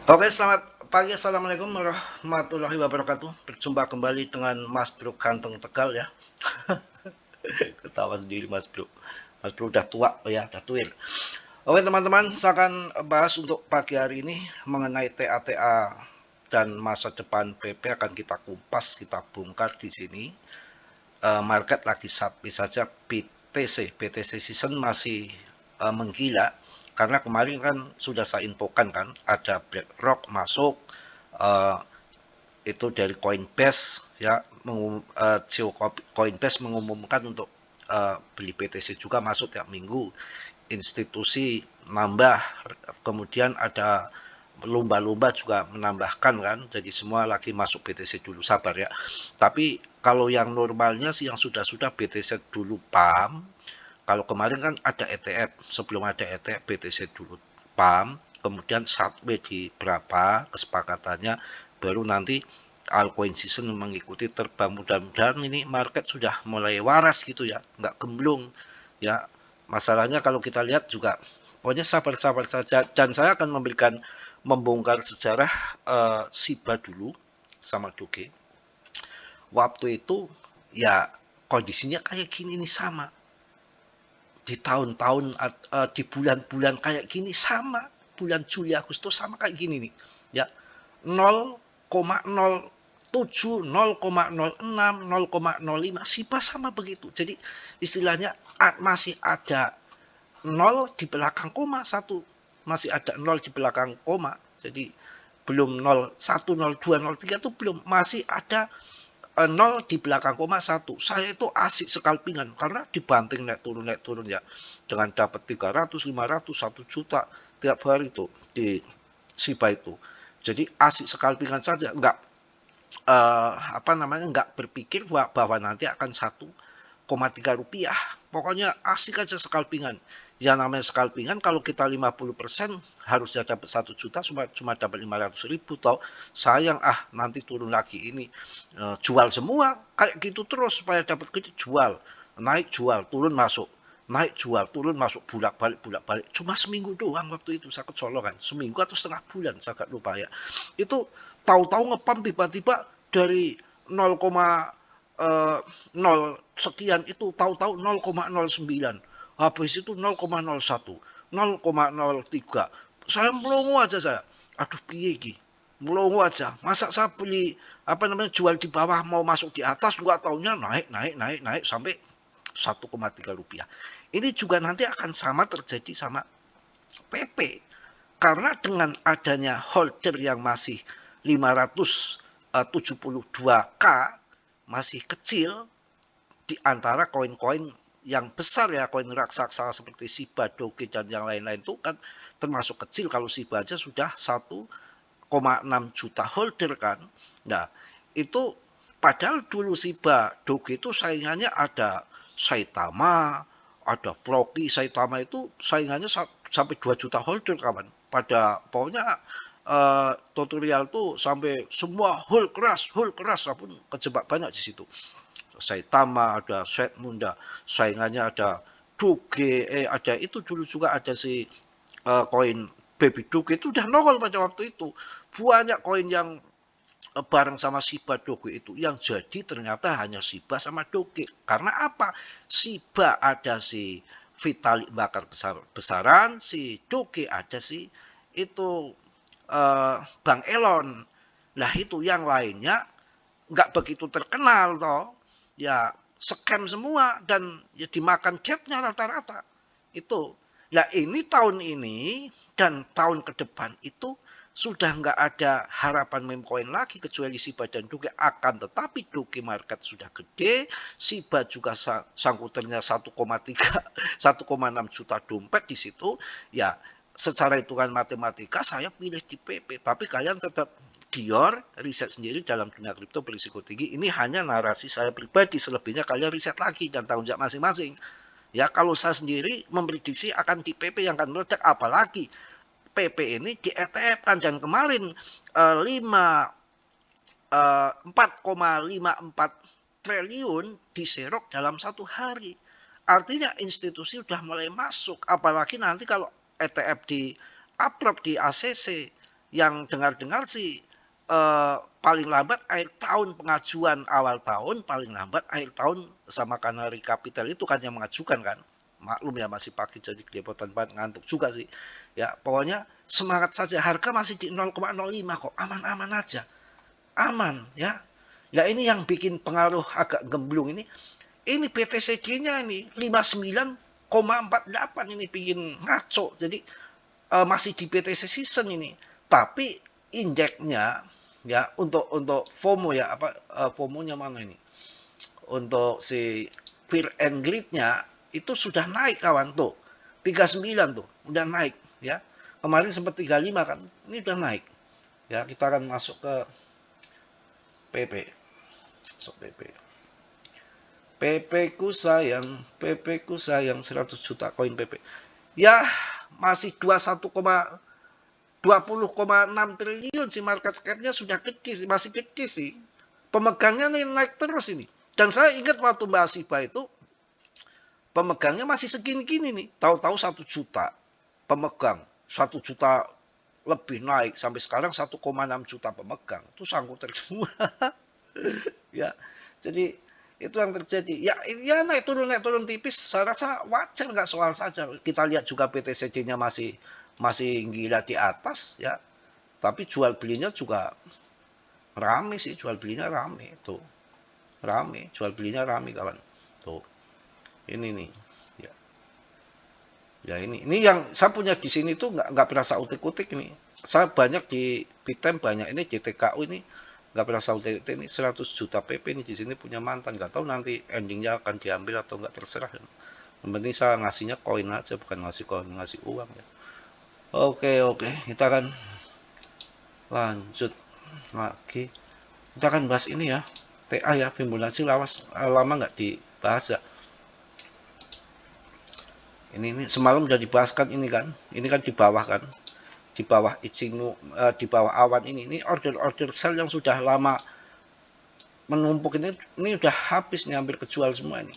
Oke, selamat pagi. Assalamualaikum warahmatullahi wabarakatuh. Berjumpa kembali dengan Mas Bro Ganteng Tegal ya. Ketawa sendiri Mas Bro. Mas Bro udah tua ya, udah tuir. Oke teman-teman, saya akan bahas untuk pagi hari ini mengenai TATA dan masa depan PP akan kita kupas, kita bongkar di sini. Market lagi sapi saja BTC season masih menggila karena kemarin kan sudah saya infokan kan ada BlackRock masuk, uh, itu dari Coinbase ya, Coinbase mengumumkan untuk beli BTC juga masuk tiap minggu, institusi nambah, kemudian ada lomba-lomba juga menambahkan kan, jadi semua lagi masuk BTC dulu, sabar ya. Tapi kalau yang normalnya sih yang sudah BTC dulu pump. Kalau kemarin kan ada ETF, sebelum ada ETF BTC dulu pump, kemudian subway di berapa kesepakatannya, baru nanti altcoin season mengikuti terbang. Mudah-mudahan ini market sudah mulai waras gitu ya, nggak gemblung ya. Masalahnya kalau kita lihat juga, pokoknya sabar-sabar saja. Dan saya akan membongkar sejarah Shiba dulu sama Doge. Waktu itu ya kondisinya kayak gini nih, sama di tahun-tahun di bulan-bulan kayak gini, sama bulan Juli Agustus sama kayak gini nih ya, 0,07 0,06 0,05 Shiba sama begitu. Jadi istilahnya masih ada nol di belakang koma satu, masih ada nol di belakang koma, jadi belum 01 02 03 itu belum, masih ada nol di belakang koma satu. Saya itu asik scalpingan karena dibanting naik turun ya, dengan dapat 300 500 1 juta tiap hari itu di Shiba itu. Jadi asik scalpingan saja, nggak berpikir bahwa nanti akan 1,3 rupiah. Pokoknya asik aja scalpingan. Yang namanya scalpingan, kalau kita 50% harusnya dapat 1 juta, cuma dapat 500.000 toh. Sayang nanti turun lagi ini. Jual semua kayak gitu terus supaya dapat gede, jual. Naik jual, turun masuk. Naik jual, turun masuk, bolak-balik. Cuma seminggu doang waktu itu saya kecolongan. Seminggu atau setengah bulan, saya agak lupa ya. Itu tahu-tahu ngepam tiba-tiba dari 0, 0 sekian itu tahu-tahu 0,09, habis itu 0,01 0,03. Saya melongo aja, saya aduh piye iki, melongo aja, masa saya beli jual di bawah mau masuk di atas, nggak taunya naik sampai 1,3 rupiah. Ini juga nanti akan sama terjadi sama PP, karena dengan adanya holder yang masih 572k, masih kecil di antara koin-koin yang besar ya, koin raksasa seperti Shiba, Doge dan yang lain-lain itu kan termasuk kecil. Kalau Shiba aja sudah 1,6 juta holder kan. Nah, itu padahal dulu Shiba, Doge itu saingannya ada Saitama, ada Proki. Saitama itu saingannya sampai 2 juta holder kawan. Pada pokoknya tutorial tuh sampai semua hold keras, pun kejebak banyak di situ. Saitama, ada Sedmunda, saingannya ada Doge, ada itu dulu juga ada si koin Baby Doge itu udah nongol pada waktu itu. Banyak koin yang bareng sama Shiba Doge itu yang jadi ternyata hanya Shiba sama Doge. Karena apa? Shiba ada si Vitalik bakar besar-besaran, si Doge ada si itu Bang Elon. Nah itu yang lainnya nggak begitu terkenal toh, ya scam semua dan ya dimakan debtnya rata-rata itu. Nah ini tahun ini dan tahun ke depan itu sudah nggak ada harapan meme coin lagi kecuali Shiba dan Doge, akan tetapi Doge market sudah gede, Shiba juga sangkutannya 1,3 1,6 juta dompet di situ ya. Secara hitungan matematika saya pilih di PP, tapi kalian tetap Dior riset sendiri dalam dunia kripto berisiko tinggi. Ini hanya narasi saya pribadi, selebihnya kalian riset lagi dan tanggung jawab masing-masing. Ya kalau saya sendiri memprediksi akan di PP yang akan meledak, apalagi PP ini di ETF kan, dan kemarin 4,54 triliun diserok dalam satu hari. Artinya institusi sudah mulai masuk, apalagi nanti kalau ETF di upload di ACC, yang dengar-dengar sih paling lambat akhir tahun, pengajuan awal tahun, paling lambat akhir tahun, sama karena Rekapital itu kan yang mengajukan kan. Maklum ya masih pagi jadi kerepotan banget, ngantuk juga sih. Ya pokoknya semangat saja, harga masih di 0,05 kok, aman-aman aja. Aman ya. Ya ini yang bikin pengaruh agak gemblung ini. Ini BTCG-nya ini 59,48 ini bikin ngaco. Jadi masih di BTC season ini. Tapi indeksnya ya untuk FOMO ya FOMO-nya mana ini? Untuk si Fear and Greed-nya itu sudah naik kawan tuh. 39 tuh, udah naik ya. Kemarin sempat 35 kan. Ini udah naik. Ya, kita akan masuk ke PP. Masuk PP. PP ku sayang 100 juta koin PP. Ya, masih 20,6 triliun sih market cap-nya, sudah gede sih, masih gede sih. Pemegangnya nih naik terus ini. Dan saya ingat waktu Mbak Asiba itu pemegangnya masih segini-gini nih. Tahu-tahu 1 juta pemegang, 1 juta lebih naik sampai sekarang 1,6 juta pemegang. Itu sangkutan semua. Ya. Jadi itu yang terjadi. Ya naik turun tipis, saya rasa wajar, nggak soal saja. Kita lihat juga BTCD-nya masih gila di atas ya. Tapi jual belinya juga rame sih, jual belinya rame tuh. Rame, jual belinya rame kawan. Tuh. Ini nih. Ya. Ya ini yang saya punya di sini tuh nggak pernah saya utik-utik ini. Saya banyak di Bitem, banyak ini JTKU ini nggak pernah saya utik ini 100 juta PP ini di sini punya mantan, nggak tahu nanti endingnya akan diambil atau nggak, terserah. Yang penting saya ngasihnya koin aja, bukan ngasih koin, ngasih uang ya. Oke, kita akan lanjut lagi. Kita akan bahas ini ya, TA ya, Fibonacci lama nggak dibahas ya. Ini semalam udah dibahaskan ini kan di bawah kan, di bawah Ichino, di bawah awan ini order sell yang sudah lama menumpuk ini udah habis nih, hampir kejual semua ini.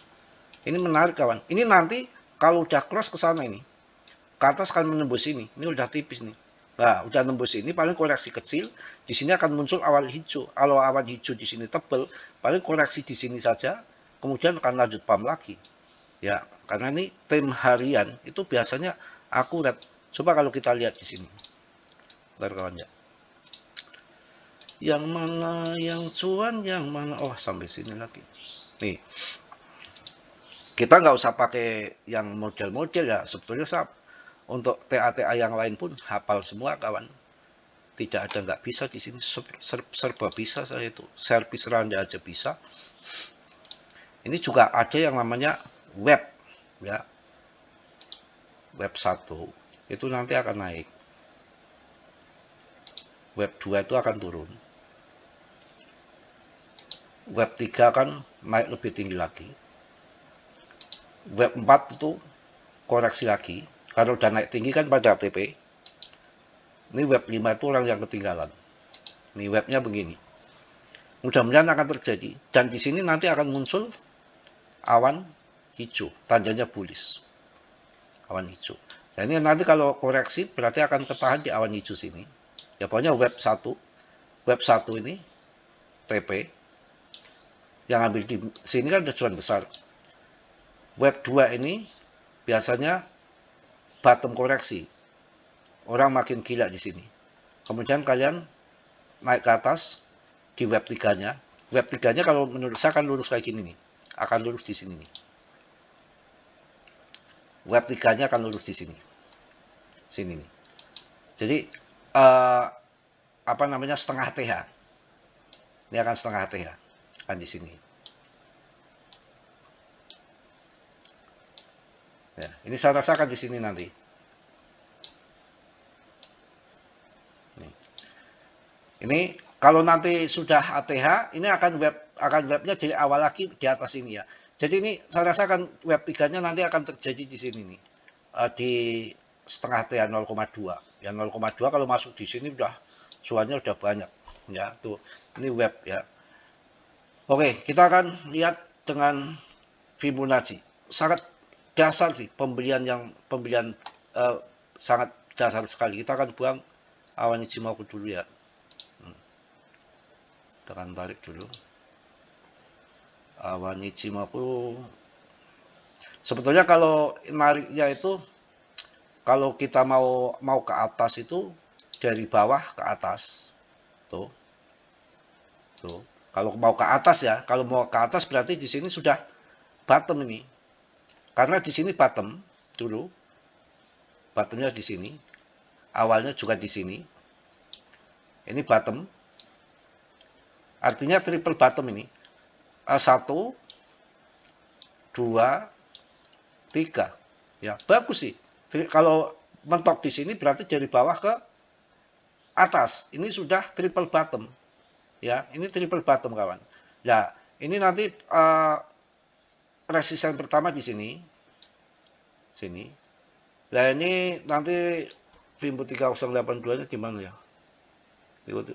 Ini menarik kawan. Ini nanti kalau udah cross ke sana ini, ke atas akan menembus ini udah tipis nih. Nah, udah nembus ini paling koreksi kecil, di sini akan muncul awan hijau. Kalau awan hijau di sini tebel, paling koreksi di sini saja, kemudian akan lanjut pump lagi. Ya, karena ini tim harian itu biasanya akurat. Coba kalau kita lihat di sini. Bentar kawan ya. Yang mana yang cuan, yang mana? Oh, sampai sini lagi. Nih. Kita nggak usah pakai yang model-model ya. Sebetulnya untuk TA-TA yang lain pun hafal semua kawan. Tidak ada nggak bisa di sini, serba bisa saya itu. Servis rendah aja bisa. Ini juga ada yang namanya web ya. Web 1 itu nanti akan naik. Web 2 itu akan turun. Web 3 akan naik lebih tinggi lagi. Web 4 itu koreksi lagi. Kalau udah naik tinggi kan pada TP. Ini web 5 itu orang yang ketinggalan. Ini webnya begini. Mudah-mudahan akan terjadi. Dan di sini nanti akan muncul awan hijau. Tandanya bullish. Awan hijau. Dan ini nanti kalau koreksi berarti akan ketahan di awan hijau sini. Ya pokoknya web 1. Web 1 ini TP. Yang ambil di sini kan udah cuan besar. Web 2 ini biasanya bottom koreksi. Orang makin gila di sini. Kemudian kalian naik ke atas di web 3-nya. Web 3-nya kalau menurut saya akan lurus kayak gini nih. Akan lurus di sini nih. Web 3-nya akan lurus di sini. Sini nih. Jadi apa namanya, setengah TH. Ini akan setengah TH. Kan di sini. Ya, ini saya rasakan di sini nanti. Ini kalau nanti sudah ATH, ini akan webnya dari awal lagi di atas ini ya. Jadi ini saya rasakan web 3-nya nanti akan terjadi di sini nih. Di setengah TH 0,2. Ya 0,2 kalau masuk di sini udah cuannya udah banyak ya. Tuh, ini web ya. Oke, kita akan lihat dengan Fibonacci. Sangat dasar sih pembelian sangat dasar sekali. Kita akan buang awan Ichimoku dulu ya. Tekan tarik dulu. Awan Ichimoku. Sebetulnya kalau nariknya itu, kalau kita mau ke atas itu dari bawah ke atas. Tuh. Tuh. Kalau mau ke atas ya, kalau mau ke atas berarti di sini sudah bottom ini. Karena di sini bottom dulu. Bottomnya di sini. Awalnya juga di sini. Ini bottom. Artinya triple bottom ini. 1, 2, 3. Ya, bagus sih. Kalau mentok di sini berarti dari bawah ke atas. Ini sudah triple bottom. Ya, ini triple bottom kawan. Ya, ini nanti resisten pertama di sini. Sini. Nah, ini nanti Vimbo 3082-nya gimana ya?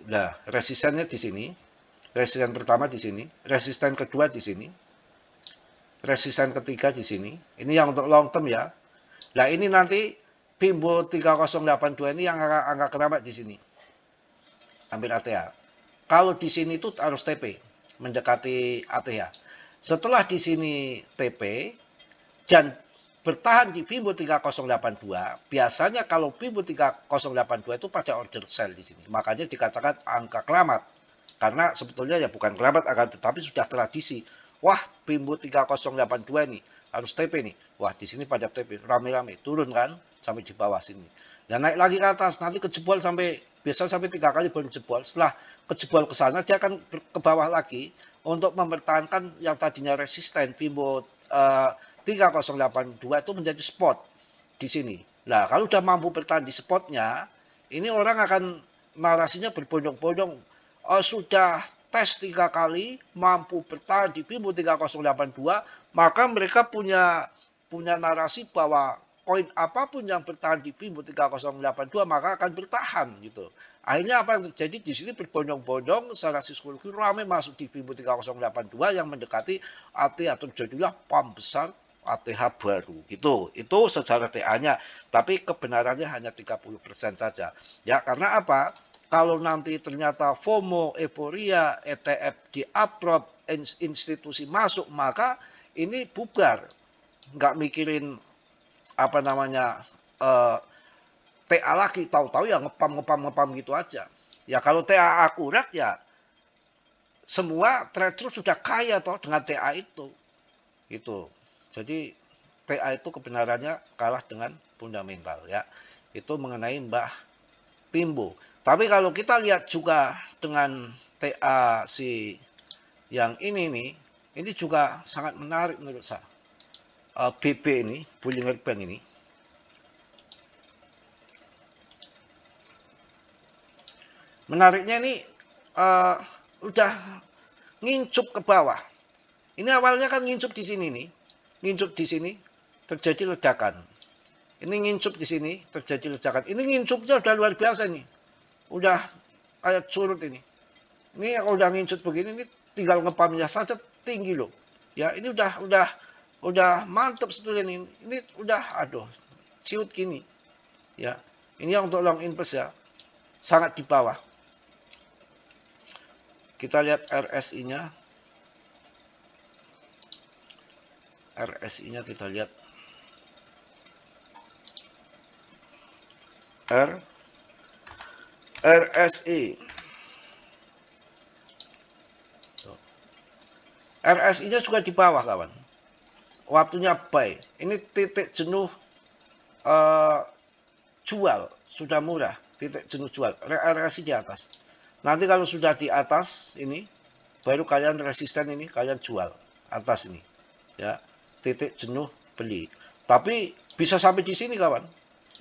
Nah, resistennya di sini. Resisten pertama di sini, resisten kedua di sini, resisten ketiga di sini. Ini yang untuk long term ya. Nah, ini nanti Vimbo 3082 ini yang angka keramat di sini. Ambil ATH. Kalau di sini itu harus TP, mendekati ATH. Setelah di sini TP dan bertahan di Vimbo 3082, biasanya kalau Vimbo 3082 itu pada order sell di sini. Makanya dikatakan angka keramat. Karena sebetulnya ya bukan keramat, akan tetapi sudah tradisi. Wah, Vimbo 3082 nih harus TP nih. Wah, di sini pada TP rame-rame, turun kan sampai di bawah sini. Dan naik lagi ke atas, nanti kejebol biasa sampai 3 kali baru jebol. Setelah kejebol ke sana, dia akan ke bawah lagi untuk mempertahankan yang tadinya resisten Vimbo 3082 itu menjadi spot di sini. Nah, kalau udah mampu bertahan di spotnya, ini orang akan narasinya berbondong-bondong. Sudah tes 3 kali, mampu bertahan di Vimbo 3082, maka mereka punya narasi bahwa koin apapun yang bertahan di Vimbo 3082 maka akan bertahan gitu. Akhirnya apa yang terjadi di sini berbondong-bondong secara psikologi ramai masuk di Vimbo 3082 yang mendekati ATH atau jadilah pump besar ATH baru gitu. Itu secara TA-nya, tapi kebenarannya hanya 30% saja. Ya, karena apa? Kalau nanti ternyata FOMO, euforia, ETF di-approve, institusi masuk, maka ini bubar. Nggak mikirin apa namanya TA lagi, tahu-tahu ya ngepam gitu aja. Ya kalau TA akurat ya semua trader sudah kaya toh dengan TA itu. Gitu. Jadi TA itu kebenarannya kalah dengan fundamental ya. Itu mengenai Mbah Vimbo. Tapi kalau kita lihat juga dengan TA si yang ini nih, ini juga sangat menarik menurut saya. BB ini, Bollinger Band ini. Menariknya ini udah ngincup ke bawah. Ini awalnya kan ngincup di sini nih. Ngincup di sini terjadi ledakan. Ini ngincup di sini terjadi ledakan. Ini ngincupnya udah luar biasa nih. Udah kayak curut ini. Ini kalau udah ngincut begini ini tinggal ngepamnya saja tinggi loh. Ya, ini udah mantap sebetulnya ini. Ini udah aduh, ciut gini. Ya. Ini yang untuk long invest ya. Sangat di bawah. Kita lihat RSI-nya. RSI-nya kita lihat. RSI. RSI-nya juga di bawah kawan. Waktunya buy. Ini titik jenuh jual. Sudah murah. Titik jenuh jual. RSI di atas. Nanti kalau sudah di atas ini, baru kalian resisten ini, kalian jual. Atas ini. Ya, titik jenuh beli. Tapi bisa sampai di sini kawan.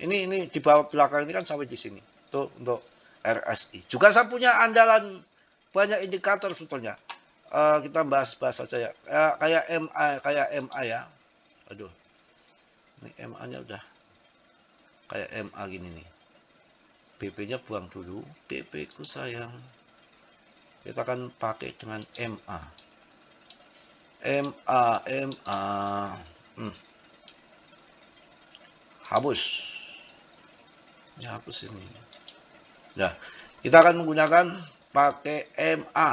Ini di bawah belakang ini kan sampai di sini. Itu untuk RSI. Juga saya punya andalan banyak indikator sebetulnya. Kita bahas saja ya. Kayak MA ya. Aduh. Ini MA-nya udah kayak MA gini nih. BP-nya buang dulu. BP ku sayang. Kita akan pakai dengan MA. MA. Hapus. Ini hapus ini. Nah, kita akan menggunakan pakai MA.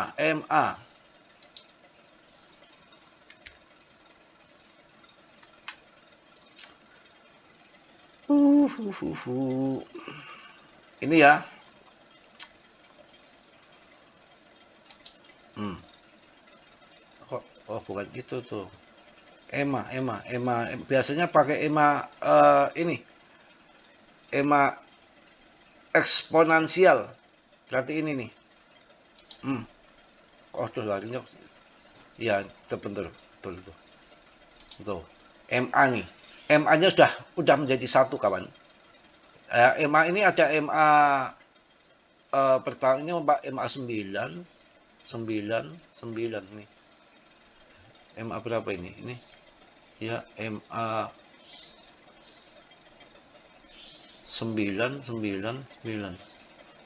Ini ya. Oh, bukan gitu tuh. EMA. Biasanya pakai EMA ini. EMA eksponensial. Berarti ini nih. Oh, tuh larinya. Iya, betul. Tuh. MA nih. MA-nya sudah menjadi satu, kawan. MA ini ada MA pertama ini MA 9 nih. MA berapa ini? Ini ya MA 9.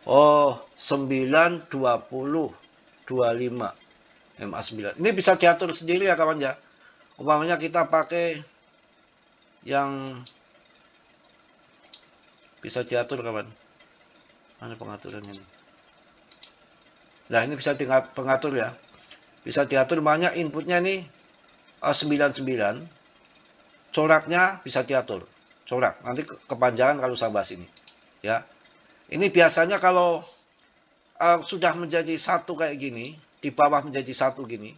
Oh, 9, 20, 25. MA 9. Ini bisa diatur sendiri ya, kawan ya. Umpamanya kita pakai yang bisa diatur, kawan. Mana pengaturannya ini? Nah, ini bisa pengatur ya. Bisa diatur banyak inputnya nih 99. Coraknya bisa diatur. Corak. Nanti kepanjangan kalau saya bahas ini. Ya. Ini biasanya kalau sudah menjadi satu kayak gini, di bawah menjadi satu gini.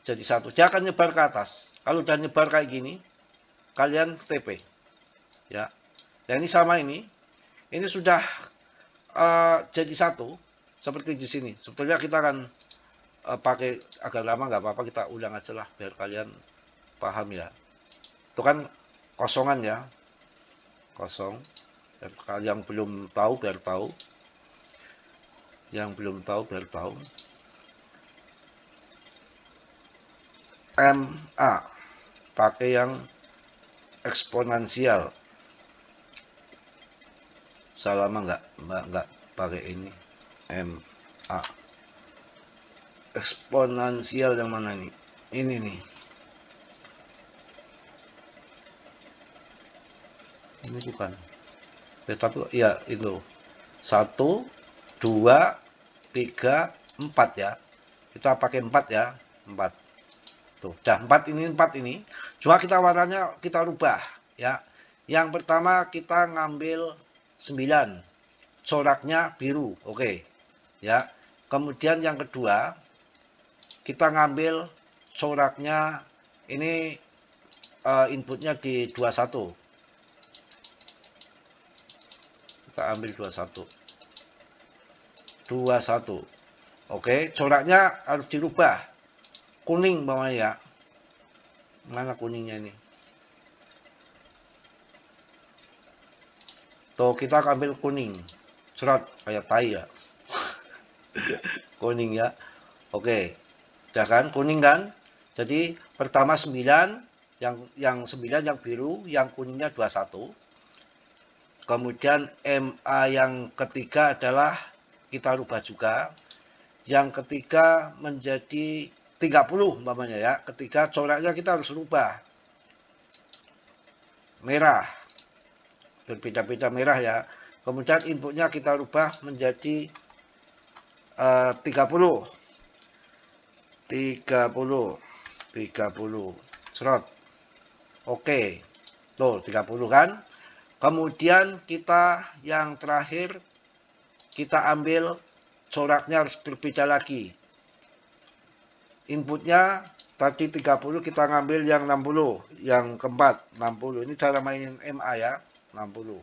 Jadi satu. Dia akan nyebar ke atas. Kalau udah nyebar kayak gini, kalian TP. Ya. Dan ini sama ini. Ini sudah jadi satu. Seperti di sini. Sebetulnya kita akan pakai agak lama, nggak apa-apa, kita ulang aja lah biar kalian paham ya. Itu kan kosongan ya, kosong. Yang belum tahu biar tahu, MA pakai yang eksponensial. Salah mah nggak pakai ini. MA eksponensial yang mana nih? Ini nih. Ini bukan. Ya, tapi ya itu 1, 2, 3, 4 ya. Kita pakai 4 ya. 4. Tuh, dah 4 ini. Cuma kita warnanya kita rubah ya. Yang pertama kita ngambil 9. Coraknya biru. Oke. Ya. Kemudian yang kedua kita ngambil coraknya ini inputnya di 21. Kita ambil 21. Oke, coraknya harus dirubah. Kuning bawahnya ya. Mana kuningnya ini? Tuh, kita ambil kuning. Serat kayak tai ya. Kuning ya. Oke. Udah kan? Kuning kan? Jadi pertama 9, yang 9 yang biru, yang kuningnya 21. Kemudian MA yang ketiga adalah kita rubah juga. Yang ketiga menjadi 30 umpamanya ya. Ketiga coraknya kita harus rubah. Merah. Berbeda-beda merah ya. Kemudian inputnya kita rubah menjadi 30. 30. Serot. Oke. Tuh, 30 kan? Kemudian kita yang terakhir kita ambil coraknya harus berbeda lagi. Inputnya tadi 30, kita ngambil yang 60, yang keempat 60. Ini cara mainin MA ya, 60.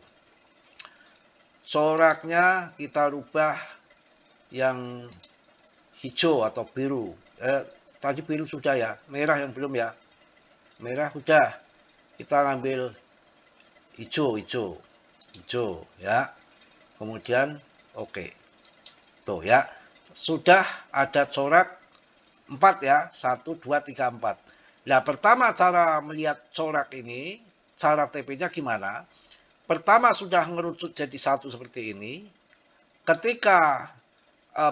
Coraknya kita rubah yang hijau atau biru. Tadi biru sudah ya, merah yang belum ya. Merah sudah. Kita ngambil hijau ya. Kemudian oke. Tuh ya. Sudah ada corak 4 ya. 1, 2, 3, 4. Nah, pertama cara melihat corak ini, cara TP-nya gimana? Pertama sudah ngerucut jadi satu seperti ini. Ketika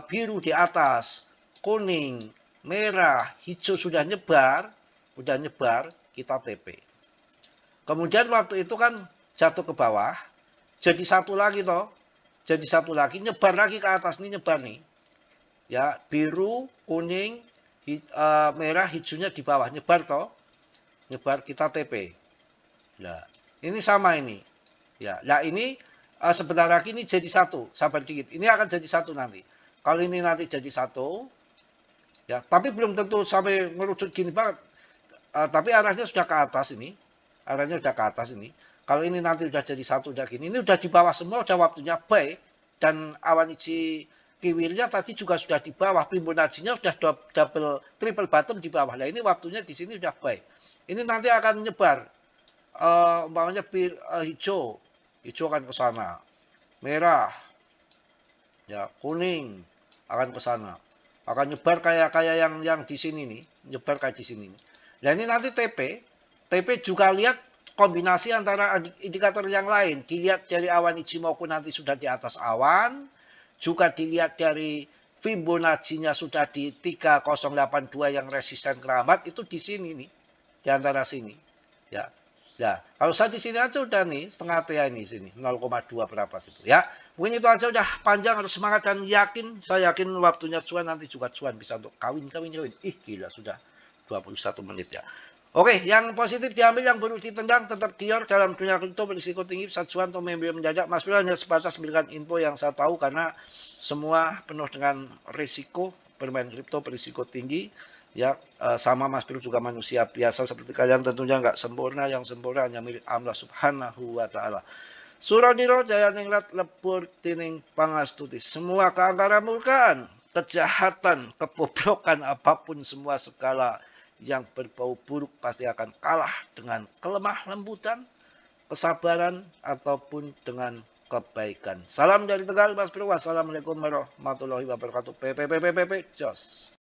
biru di atas, kuning, merah, hijau sudah nyebar, kita TP. Kemudian waktu itu kan jatuh ke bawah, jadi satu lagi toh. jadi satu lagi, nyebar lagi ke atas nih, nyebar nih. Ya, biru, kuning, merah, hijaunya di bawah, nyebar toh. Nyebar kita TP. Nah, ini sama ini. Ya, nah ini sebentar lagi ini jadi satu, sabar dikit. Ini akan jadi satu nanti. Kalau ini nanti jadi satu, ya, tapi belum tentu sampai merucut gini banget. Tapi arahnya sudah ke atas ini. Arahnya sudah ke atas ini. Kalau ini nanti sudah jadi satu, udah gini. Ini sudah di bawah semua, udah waktunya buy. Dan awan Ichi kiwirnya tadi juga sudah di bawah. Fibonacci-nya sudah double, triple bottom di bawah. Nah ini waktunya di sini sudah buy. Ini nanti akan menyebar. Umpamanya hijau. Hijau akan ke sana. Merah. Ya, kuning akan ke sana. Akan nyebar kayak yang di sini nih. Nyebar kayak di sini nih. Dan ini nanti TP. TP juga lihat kombinasi antara indikator yang lain. Dilihat dari awan Ichimoku nanti sudah di atas awan. Juga dilihat dari Fibonacci-nya sudah di 3082 yang resisten keramat. Itu di sini nih. Di antara sini. Ya. Ya, kalau saya di sini aja udah nih setengah TA ini sini 0,2 berapa gitu ya. Mungkin itu aja udah panjang, harus semangat dan yakin. Saya yakin waktunya cuan nanti juga cuan bisa untuk kawin. Ih gila sudah 21 menit ya. Oke, yang positif diambil, yang buruk ditendang, tetap dior dalam dunia kripto berisiko tinggi, bisa cuan atau membiayai mendadak. Mas Bro hanya sebatas memberikan info yang saya tahu karena semua penuh dengan risiko, bermain kripto berisiko tinggi. Ya, sama Mas Bro juga manusia biasa seperti kalian, tentunya nggak sempurna, yang sempurna hanya milik Allah Subhanahu wa Ta'ala. Suradiro jaya ningrat lebur tining pangastuti. Semua keangkaran murkaan, kejahatan, kebobrokan apapun, semua segala yang berbau buruk pasti akan kalah dengan kelemah lembutan, kesabaran, ataupun dengan kebaikan. Salam dari Tegal, Mas Bro. Wassalamualaikum warahmatullahi wabarakatuh. PPPPPP, jos.